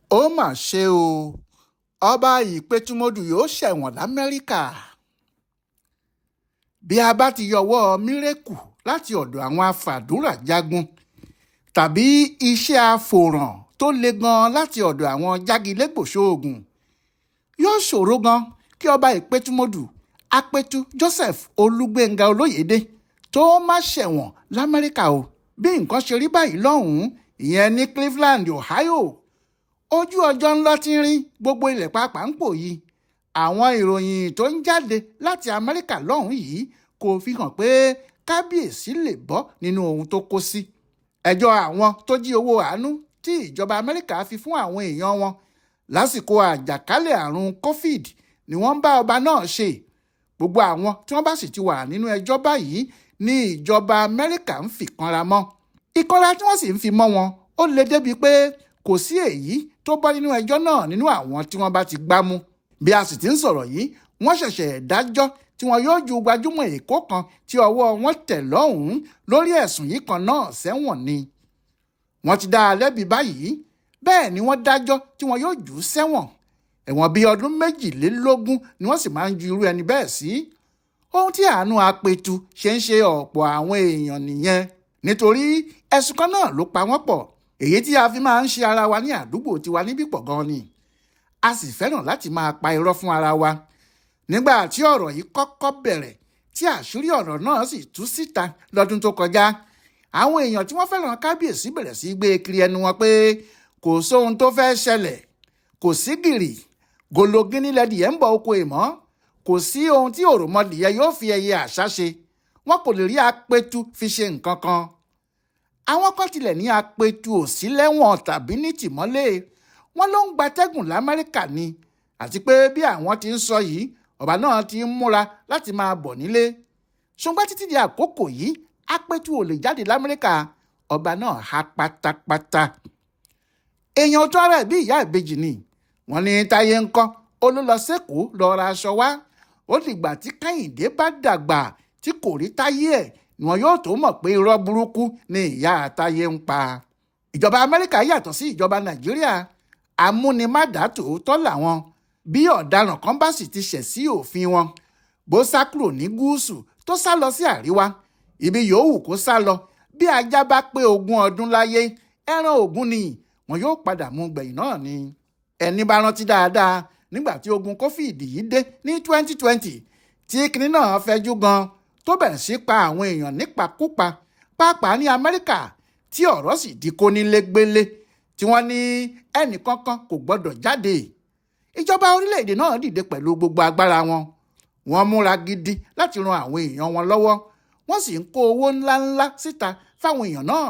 ó mà ṣe o ọba ìpẹtùmọdù yóò ṣẹ̀wọ̀n lamẹ́ríkà. Bí a bá ti yọwọ́ mírèkù láti ọ̀dọ̀ àwọn afàdúrà jagun tàbí iṣẹ́ àfòràn tó le gan láti ọ̀dọ̀ àwọn jágilégbòṣoògùn, yóò ṣòro gan kí ọba ìpẹtùmọdù Apetu Joseph Olúgbénga Olóyèdé tó má ṣẹ̀wọ̀n lamẹ́ríkà o. Bí nǹkan ṣe rí báyìí lọ́hùn-ún, ìyẹn ní Cleveland, Ohio, ojú ọjọ́ ńlọ ti rí gbogbo ilẹ̀ pàápàá ń pò yìí. Àwọn ìròyìn tó ń jáde láti Amẹ́ríkà lọ́hùn yìí kò fi hàn pé Kábíyèsí lè bọ́ nínú ohun tó kó sí. Ẹjọ́ àwọn tó jí owó àánú tí ìjọba Amẹ́ríkà fi fún àwọn èèyàn wọn lásìkò àjàkálẹ̀ àrùn COVID ni wọ́n ń bá ọba náà ṣe. Gbogbo àwọn tí wọ́n bá sì ti wà nínú ẹjọ́ báyìí ní ìjọba Amẹ́ríkà ń fi kanra mọ́. Ìkanra tí wọ́n sì ń fi mọ́ wọn ó le débi pé kò sí èyí tó bọ́ nínú ẹjọ́ náà nínú àwọn tí wọ́n bá ti gbá mú. Bí a sì ti ń sọ̀rọ̀ yìí, wọ́n ṣẹ̀ṣẹ̀ dájọ́ tí wọn yóò ju gbajúmọ̀ Èkó kan tí ọwọ́ wọn tẹ̀ lọ́hùn-ún lórí ẹ̀sùn yìí kan náà sẹ́wọ̀n ni. Wọ́n ti dá a lẹ́bi báyìí, bẹ́ẹ̀ ni wọ́n dájọ́ tí wọn yóò jù ú sẹ́wọ̀n. Ẹ̀wọ̀n bíi ọdún 22 ni wọ́n sì máa ń ju irú ẹni bẹ́ẹ̀ sí. Ohun tí àánú Apetu ṣe ń ṣe ọ̀pọ̀ àwọn èèyàn nìyẹn, nítorí ẹ̀sùn kan náà ló pa wọ́n pọ̀. Èyí tí a fi máa ń ṣe ara wa ní àdúgbò tiwa níbí pọ̀ gan ni. A sì fẹ́ràn láti máa pa irọ́ fún ara wa. Nígbà tí ọ̀rọ̀ yìí kọ́kọ́ bẹ̀rẹ̀, tí àṣírí ọ̀rọ̀ náà sì tú síta lọ́dún tó kọjá, àwọn èèyàn tí wọ́n fẹ́ràn Kábíyèsí bẹ̀rẹ̀ sí gbé kiri ẹnu wọn pé kò sóhun tó fẹ́ ṣẹlẹ̀, kò sí gìrì, gòlògínní lẹ́dìẹ ń bọ̀ oko ìmọ̀, kò sí ohun tí òròmọdìyẹ yóò fi ẹyẹ àṣá ṣe, wọn kò lè rí Apetu fi ṣe nǹkan kan. Àwọn kan tilẹ̀ ní Apetu ò sí lẹ́wọ̀n tàbí ní tìmọ́lé, wọn ló ń gbatẹ́gùn l'Amẹ́ríkà ni, àti pé bí àwọn ti ń sọ yìí, ọba náà ti ń múra láti máa bọ̀ nílé. Ṣùgbọ́n títí di àkókò yìí, Apetu ò lè jáde l'Amẹ́ríkà, ọba náà há pátápátá. Èèyàn tó ara ẹ̀ bí ìyá ìbejì ni. Wọ́n ní Táyé ńkọ́, ó ló lọ s'Ékòó lọ ra aṣọ wá. Ó dìgbà tí Kẹ́hìndé bá dàgbà tí kò rí Táyé ẹ̀ ni wọn yóò tó mọ̀ pé irọ́ burúkú ni ìyá Táyé ń pa. Ìjọba Amẹ́ríkà yàtọ̀ sí ìjọba Nàìjíríà. Amúnimádàá tòótọ́ làwọn. Bí ọ̀daràn kan bá sì ti ṣẹ̀ sí òfin wọn, bó sá kúrò ní gúúsù tó sá lọ sí àríwá, ibi yòówù kó sá lọ, bí ajá bá pé 20 ọdún láyé, ẹran ògún ni wọn yóò padà mú gbẹ̀yìn náà ni. Ẹni bá rántí dáadáa, nígbà tí ogun COVID yìí dé ní 2020, tí kinní náà fẹjú gan tó bẹ̀rẹ̀ sí pa àwọn èèyàn nípakúpa, pàápàá ní Amẹ́ríkà, tí ọ̀rọ̀ sì di kónílégbélé, tí wọ́n ní ẹnìkankan kò gbọ́dọ̀ jáde. Ìjọba orílẹ̀-èdè náà dìde pẹ̀lú gbogbo agbára wọn. Wọ́n múra gidi láti ran àwọn èèyàn wọn lọ́wọ́. Wọ́n sì ń kó owó ńláńlá síta fáwọn èèyàn náà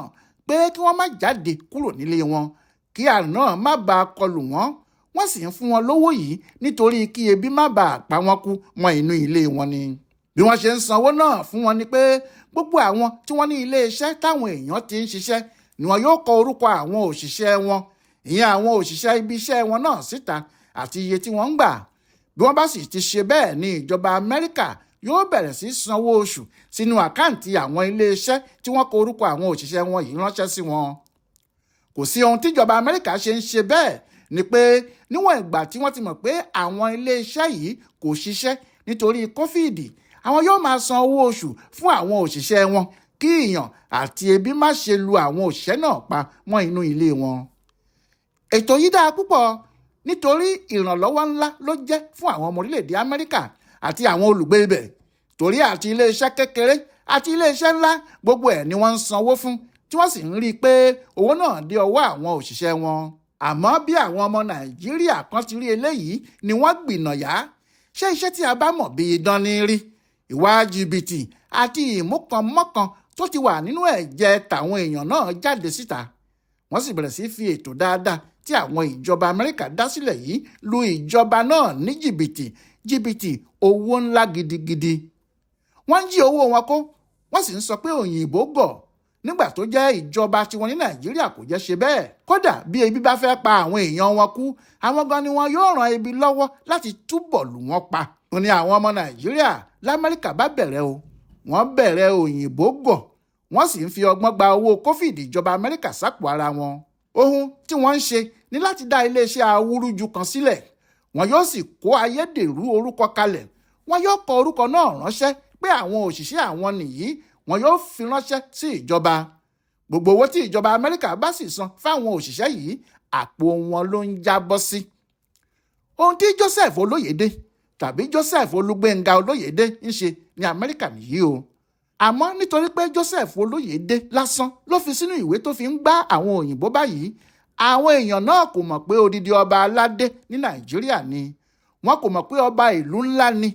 pé kí wọ́n má jáde kúrò nílé wọn, kí àrùn náà má bàa kọlù wọ́n. Wọ́n sì ń fún wọn lówó yìí nítorí kí ebi má bàa pa wọ́n kú mọ́ inú ilé wọn ni. Bí wọ́n ṣe ń sanwó náà fún wọn ni pé gbogbo àwọn tí wọ́n ní ilé iṣẹ́ táwọn èèyàn ti ń ṣiṣẹ́ ni wọn yóò kọ orúkọ àwọn òṣìṣẹ́ wọn, ìyẹn àwọn òṣìṣẹ́ ibi iṣẹ́ wọn náà síta àti iye tí wọ́n ń gbà. Bí wọ́n bá sì ti ṣe bẹ́ẹ̀ ni ìjọba Amẹ́ríkà yóò bẹ̀rẹ̀ sí sanwó oṣù sínú àkáǹtì àwọn ilé iṣẹ́ tí wọ́n kọ orúkọ àwọn òṣìṣẹ́ wọn yìí ránṣẹ́ sí wọn. Kò sí ohun tíjọba Amẹ́ríkà ṣe ń ṣe bẹ́ẹ̀ ni pé níwọ̀n ìgbà tí wọ́n ti mọ̀ pé àwọn ilé iṣẹ́ yìí kò ṣiṣẹ́ nítorí COVID, àwọn yóò máa san owó oṣù fún àwọn òṣìṣẹ́ wọn kí ìyàn àti ebi má ṣe lu àwọn òṣìṣẹ́ náà pa mọ́ inú ilé wọn. Ètò yìí dáa púpọ̀ nítorí ìrànlọ́wọ́ ńlá ló jẹ́ fún àwọn ọmọ orílẹ̀-èdè Amẹ́ríkà àti àwọn olùgbé ibẹ̀. Torí àti ilé-iṣẹ́ kékeré àti ilé-iṣẹ́ ńlá, gbogbo ẹ̀ ni wọ́n ń sanwó fún, tí wọ́n sì ń rí i pé owó náà dé ọwọ́ àwọn òṣìṣẹ́ wọn. Àmọ́ bí àwọn ọmọ Nàìjíríà kan ti rí eléyìí ni wọ́n gbìnàyà. Ṣé iṣẹ́ tí a bá mọ̀ bí idán ní rí? Ìwà jìbìtì àti ìmúkanmọ́kan tó ti wà nínú ẹ̀jẹ̀ tàwọn èèyàn náà jáde síta. Wọ́n sì bẹ̀rẹ̀ sí fi ètò dáadáa tí àwọn ìjọba Amẹ́ríkà dá sílẹ̀ yìí lu ìjọba náà ní jìbìtì owó ńlá gidigidi. Wọ́n ń jí owó wọn kó, wọ́n sì ń sọ pé òyìnbó gọ̀, nígbà tó jẹ́ ìjọba tiwọn ní Nàìjíríà kò jẹ́ ṣe bẹ́ẹ̀. Kódà bí ebi bá fẹ́ pa àwọn èèyàn wọn kú, àwọn gan ni wọn yóò ran ebi lọ́wọ́ láti túbọ̀ lù wọ́n pa. Wọ́n ní àwọn ọmọ Nàìjíríà l'Amẹ́ríkà bá bẹ̀rẹ̀ o, wọ́n bẹ̀rẹ̀ òyìnbó gọ̀, wọ́n sì ń fi ọgbọ́n gba owó COVID ìjọba Amẹ́ríkà sápò ara wọn. Ohun tí wọ́n ń ṣe ní láti dá iléeṣẹ́ awúrúju kan sílẹ̀. Wọn yóò sì kó ayédèrú orúkọ kalẹ̀. Wọn yóò kọ orúkọ náà ránṣẹ́ pé àwọn òṣìṣẹ́ àwọn nìyí. Wọn yóò fi ránṣẹ́ sí ìjọba. Gbogbo owó tí ìjọba Amẹ́ríkà bá sì san fáwọn òṣìṣẹ́ yìí, àpò wọn ló ń jábọ́ sí. Ohun tí Joseph Olóyèdé tàbí Joseph Olúgbénga Olóyèdé ń ṣe ní Amẹ́ríkà nìyí o. Àmọ́ nítorí pé Joseph Olóyèdé lásán ló fi sínú ìwé tó fi ń gbá àwọn òyìnbó báyìí, àwọn èèyàn náà kò mọ̀ pé odidi ọba aládé ní Nàìjíríà ni. Wọn kò mọ̀ pé ọba ìlú ńlá ni.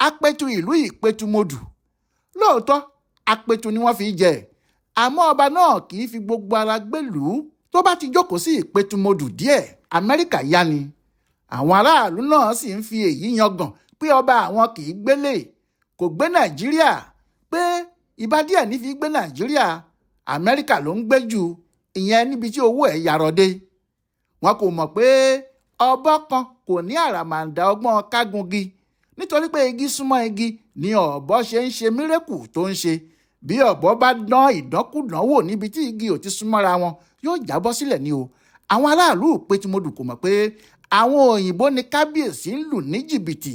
Apetu ìlú Ìpẹtùmodù. Lóòótọ́ Apetu ni wọ́n fi jẹ, àmọ́ ọba náà kì í fi gbogbo ara gbélùú. Tó bá ti jókòó sí Ìpẹtùmodù díẹ̀, Amẹ́ríkà yá ni. Àwọn aráàlú náà sì ń fi èyí yangàn pé ọba àwọn kì í gbélé, kò gbé Nàìjíríà, pé ìbá díẹ̀ ní fi gbé Nàìjíríà, Amẹ́ríkà ló ń gbé jù, ìyẹn níbi tí owó ẹ̀ yarọdé. Wọn kò mọ̀ pé ọ̀bọ kan kò ní àràmàǹdà ọgbọ́n kágungi, nítorí pé igi súnmọ́ igi ni ọ̀bọ ṣe ń ṣe mírèkù tó ń ṣe. Bí ọ̀bọ bá dán ìdánkùdán wò níbi tí igi ò ti súnmọ́ra wọn, yóò jábọ́ sílẹ̀ ni o. Àwọn aráàlú Ìpẹtùmodù kò mọ̀ pé àwọn òyìnbó ni Kábíyèsí ń lù ní jìbìtì,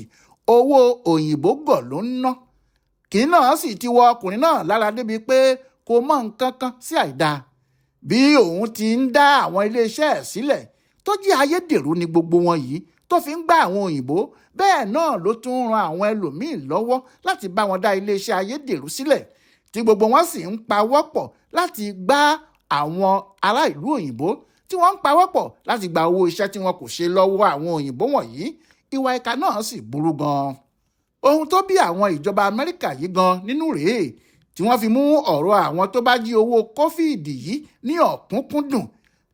owó òyìnbó gọ̀ ló ń ná. Kìí náà sì ti wọ ọkùnrin náà lára débi pé kò mọ nǹkan kan sí àìda. Bí òun ti ń dá àwọn iléeṣẹ́ ẹ̀ sílẹ̀ tó jẹ́ ayédèrú ni gbogbo wọn yìí, tó fi ń gbá àwọn òyìnbó, bẹ́ẹ̀ náà ló tún ń ran àwọn ẹlòmíín lọ́wọ́ láti bá wọn dá iléeṣẹ́ ayédèrú sílẹ̀, tí gbogbo wọn sì ń pawọ́pọ̀ láti gbá àwọn ará ìlú òyìnbó, tí wọ́n ń pawọ́pọ̀ láti gba owó iṣẹ́ tí wọn kò ṣe lọ́wọ́ àwọn òyìnbó wọ̀nyí. Ìwà ìkà náà sì burú gan-an. Ohun tó bí àwọn ìjọba Amẹ́ríkà yìí gan nínú rèé, tí wọ́n fi mú ọ̀rọ̀ àwọn tó bá jí owó kófíìdì yìí ní ọ̀kúnkúndùn,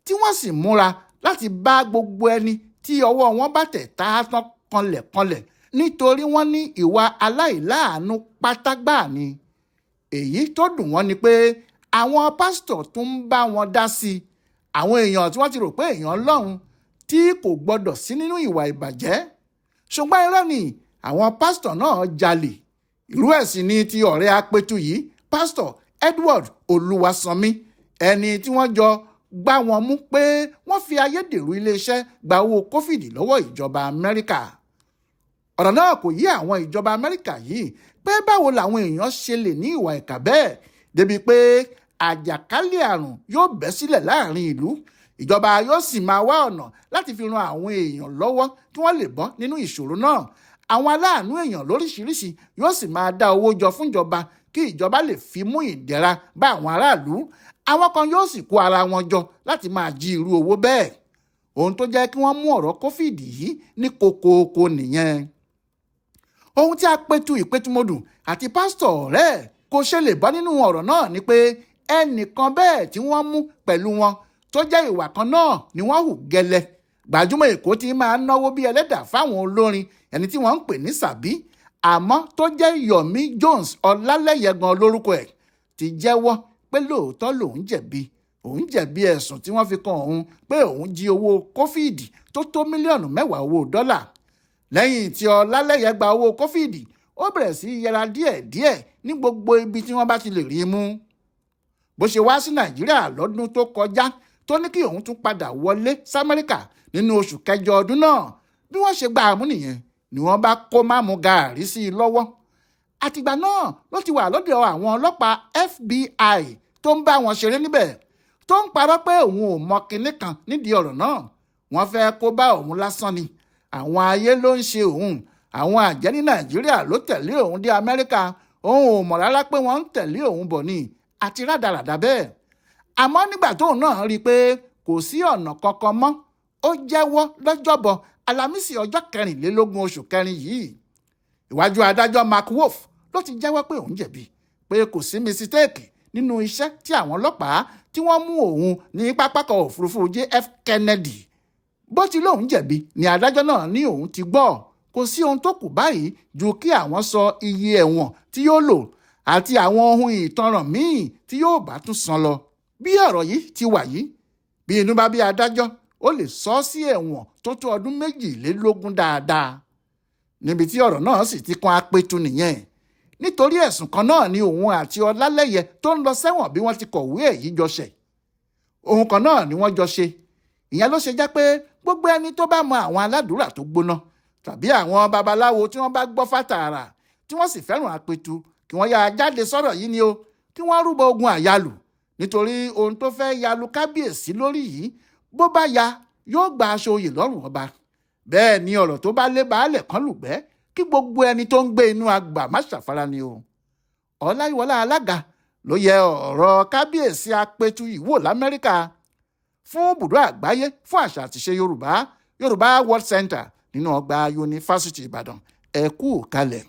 tí wọ́n sì múra láti bá gbogbo ẹni tí ọwọ́ wọn bá tẹ̀ tán kanlẹ̀kanlẹ̀, nítorí wọ́n ní ìwà aláìláàánú pátágbà ni. Èyí tó dùn wọ́n ni pé àwọn pásítọ̀ tún ń bá wọn dá sí i. Àwọn èèyàn tí wọ́n ti rò pé èèyàn Ọlọ́run tí kò gbọdọ̀ sí nínú ìwà ìbàjẹ́. Ṣùgbọ́n irọ́ ni àwọn pásítọ̀ náà jalè. Irú ẹ̀ sì ni ti ọ̀rẹ́ Apetu yìí, pásítọ̀ Edward Olúwasanmi, ẹni tí wọ́n jọ gbá wọn mú pé wọ́n fi ayédèrú iléeṣẹ́ gba owó kófìdì lọ́wọ́ ìjọba Amẹ́ríkà. Ọ̀rọ̀ náà kò yé àwọn ìjọba Amẹ́ríkà yìí pé báwo làwọn èèyàn ṣe lè ní ìwà ìkà bẹ́ẹ̀, débi pé àjàkálẹ̀ àrùn yóò bẹ́ sílẹ̀ láàrin ìlú. Ìjọba yóò sì máa wá ọ̀nà láti fi ran àwọn èèyàn lọ́wọ́ kí wọ́n lè bọ́ nínú ìṣòro náà. Àwọn aláàánú èèyàn lóríṣiríṣi yóò sì máa dá owó jọ fún ìjọba kí ìjọba lè fi mú ìdẹ̀ra bá àwọn aráàlú. Àwọn kan yóò sì kó ara wọn jọ láti máa jí irú owó bẹ́ẹ̀. Ohun tó jẹ́ kí wọ́n mú ọ̀rọ̀ kófíìdì yìí ní kokoko nìyẹn. Ohun tí Apetu Ìpẹtùmodù àti pásítọ̀ ọ̀rẹ́ kò ṣe lè bọ́ nínú ọ̀rọ̀ náà ni pé ẹnìkan bẹ́ẹ̀ tí wọ́n mú pẹ̀lú wọn tó jẹ́ ìwà kan náà ni wọ́n hù gẹ́lẹ́. Gbajúmọ̀ Èkó ti máa ń náwó bí ẹlẹ́dà fáwọn olórin, ẹni tí wọ́n ń pè ní Sàbí, àmọ́ tó jẹ́ Yomi Jones Ọlálẹ́yẹ gan lórúkọ ẹ̀, ti jẹ́wọ́ pé lóòótọ́ lòun jẹ̀bi ẹ̀sùn tí wọ́n fi kan òun pé òun jí owó kófíìdì tó tó mílíọ̀nù 10 owó dọ́là. Lẹ́yìn tí Ọlálẹ́yẹ gba owó kófíìdì, ó bẹ̀rẹ̀ sí yẹra díẹ̀díẹ̀ ní gbogbo ibi tí wọ́n bá ti lè rí mú. Bó ṣe wá sí Nàìjíríà lọ́dún tó kọjá tó ní kí òun tún padà wọlé s'Amẹ́ríkà nínú oṣù kẹjọ ọdún náà, bí wọ́n ṣe gbà á mú nìyẹn ni wọ́n bá kó máàmù gàárì sí i lọ́wọ́. Àtìgbà náà ló ti wà lọ́dọ̀ àwọn ọlọ́pàá FBI tó ń bá wọn ṣeré níbẹ̀, tó ń parọ́ pé òun ò mọ kinní kan nídìí ọ̀rọ̀ náà. Wọ́n fẹ́ kó bá òun lásán ni. Àwọn ayé ló ń ṣe òun. Àwọn àjẹ́ ní Nàìjíríà ló tẹ̀lé òun dé Amẹ́ríkà. Òun ò mọ̀ rárá pé wọ́n ń tẹ̀lé òun bọ̀ ni, àti rádaràdà bẹ́ẹ̀. Àmọ́ nígbà tóun náà rí i pé kò sí ọ̀nà kankan mọ́, ó jẹ́wọ́ lọ́jọ́bọ̀ Àlàmísì ọjọ́ 24 oṣù kẹrin yìí. Iwájú adájọ́ Mark Wolf ló ti jẹ́wọ́ pé òun jẹ̀bi, pé kò sí misiteeki nínú iṣẹ́ tí àwọn ọlọ́pàá tí wọ́n mú òun ní pápákọ̀ òfurufú JF Kennedy. Bó ti lóun jẹ̀bi ni adájọ́ náà ní òun ti gbọ́. Kò sí ohun tó kù báyìí ju kí àwọn sọ iye ẹ̀wọ̀n tí yóò lò àti àwọn ohun ìtanràn míì tí yóò bá tún san lọ. Bí ọ̀rọ̀ yìí ti wà yìí, bí inú bá bí adájọ́, ó lè sọ sí ẹ̀wọ̀n tó tó ọdún 22 dáadáa. Níbi tí ọ̀rọ̀ náà sì ti kan Apetu nìyẹn. Nítorí ẹ̀sùn kan náà ni òun àti Ọlálẹ́yẹ tó ń lọ sẹ́wọ̀n bí wọ́n ti kọ̀wé èyí jọ ṣẹ̀. Ohun kan náà ni wọ́n jọ ṣe. ìyẹn ló ṣe jẹ́ pé gbogbo ẹni tó bá mọ àwọn aládùúrà tó gbóná tàbí àwọn babaláwo tí wọ́n bá gbọ́ fàtàrà tí wọ́n sì fẹ́ràn Apetu kí wọ́n yáa jáde sọ̀rọ̀ yìí ni o, kí wọ́n rúbọ ogun àyálù, nítorí ohun tó fẹ́ yalu Kábíyèsí lórí yìí bó bá ya yóò gba aṣọ oyè lọ́rùn ọba. Bẹ́ẹ̀ ni ọ̀rọ̀ tó bá lé baálẹ̀ kan lùgbẹ́ kí gbogbo ẹni tó ń gbé inú agbà má ṣàfara ni o. Ọláyíwọlá Alága ló yẹ ọ̀rọ̀ Kábíyèsí Apetu yìí wò l'Amẹ́ríkà fún Ibùdó Àgbáyé fún Àṣà àtìṣe Yorùbá World Center nínú ọgbà Yunifásítì Ìbàdàn. Ẹ kú kalẹ̀.